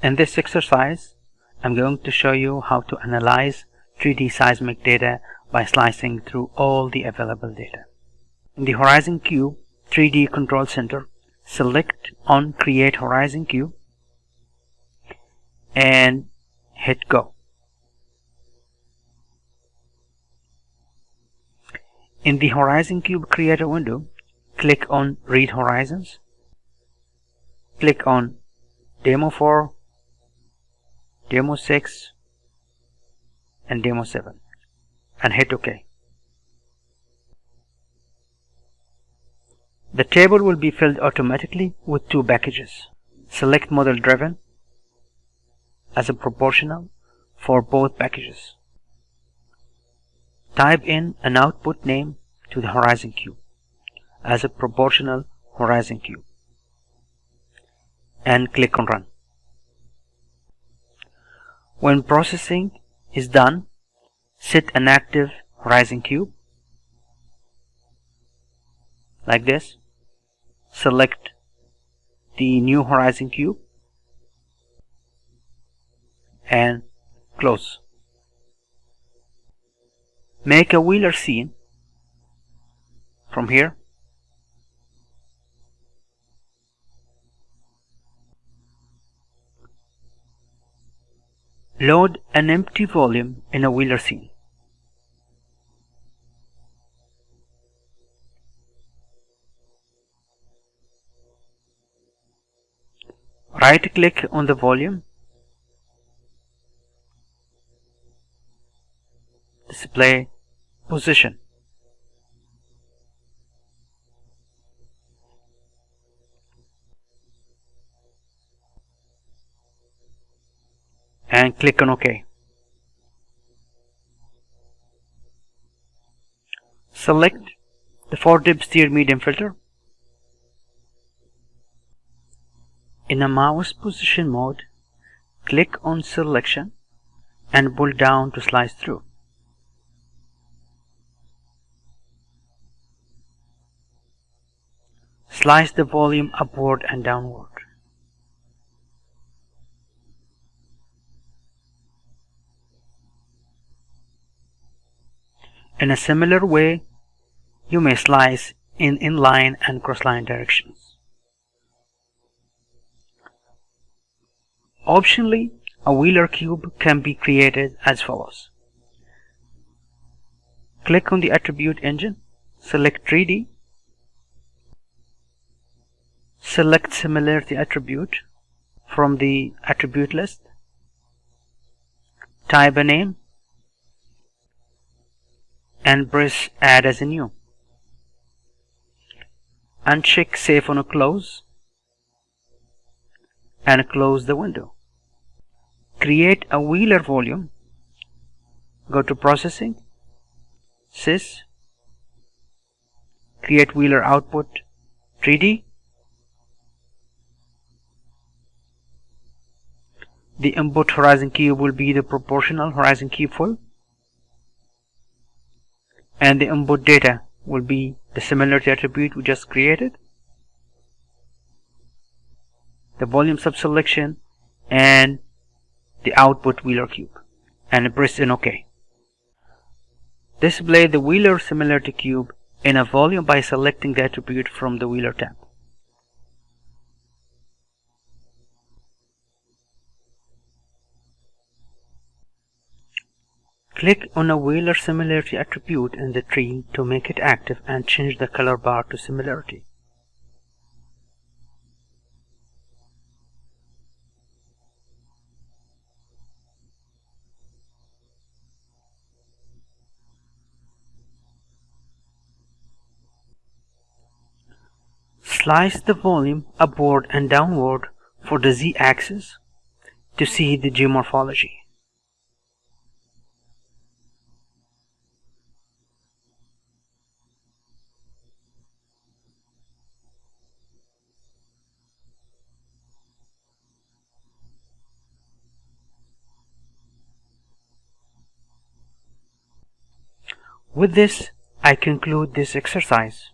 In this exercise, I'm going to show you how to analyze 3D seismic data by slicing through all the available data. In the HorizonCube 3D Control Center, select on Create HorizonCube and hit Go. In the HorizonCube Creator window, click on Read Horizons, click on Demo 4, Demo 6, and Demo 7, and hit OK. The table will be filled automatically with two packages. Select Model Driven as a proportional for both packages. Type in an output name to the HorizonCube as a proportional HorizonCube and click on Run. When processing is done, set an active HorizonCube like this. Select the new HorizonCube and close. Make a Wheeler scene from here. Load an empty volume in a Wheeler scene. Right-click on the volume, display position, and click on OK. Select the 4-dip steer medium filter. In a mouse position mode, click on Selection and pull down to slice through. Slice the volume upward and downward. In a similar way, you may slice in inline and crossline directions. Optionally, a Wheeler cube can be created as follows. Click on the attribute engine, select 3D, select similarity attribute from the attribute list, type a name, and press Add as a new. Uncheck Save on a Close and close the window. Create a Wheeler volume. Go to Processing, SIS, create Wheeler output 3D. The input HorizonCube will be the proportional HorizonCube full, and the input data will be the similarity attribute we just created, the volume subselection, and the output Wheeler cube, and press in OK. Display the Wheeler similarity cube in a volume by selecting the attribute from the Wheeler tab. Click on a Wheeler similarity attribute in the tree to make it active and change the color bar to similarity. Slice the volume upward and downward for the Z-axis to see the geomorphology. With this, I conclude this exercise.